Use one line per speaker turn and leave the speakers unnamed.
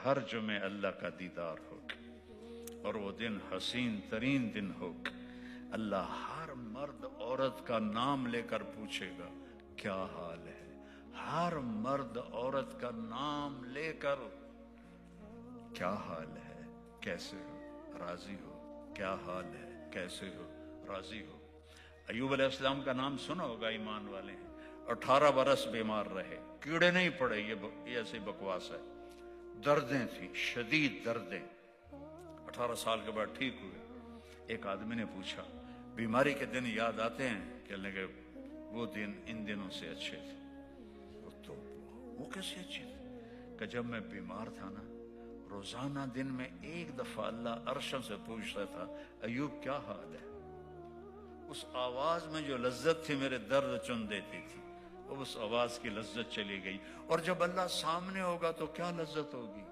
ہر جمعے اللہ کا دیدار ہو، اور وہ دن حسین ترین دن ہو۔ اللہ ہر مرد عورت کا نام لے کر پوچھے گا کیا حال ہے، ہر مرد عورت کا نام لے کر کیا حال ہے، کیسے ہو، راضی ہو، کیا حال ہے، کیسے ہو، راضی ہو۔ ایوب علیہ السلام کا نام سنا ہوگا ایمان والے ہیں، 18 برس بیمار رہے، کیڑے نہیں پڑے، یہ ایسی بکواس ہے، دردیں تھیں، شدید دردیں، 18 سال کے بعد ٹھیک ہوئے۔ ایک آدمی نے پوچھا بیماری کے دن یاد آتے ہیں؟ کہنے لگے وہ دن ان دنوں سے اچھے تھے۔ وہ کیسے اچھے تھے؟ کہ جب میں بیمار تھا نا، روزانہ دن میں ایک دفعہ اللہ عرشوں سے پوچھتا تھا ایوب کیا حال ہے۔ اس آواز میں جو لذت تھی میرے درد چن دیتی تھی، اب اس آواز کی لذت چلی گئی، اور جب اللہ سامنے ہوگا تو کیا لذت ہوگی۔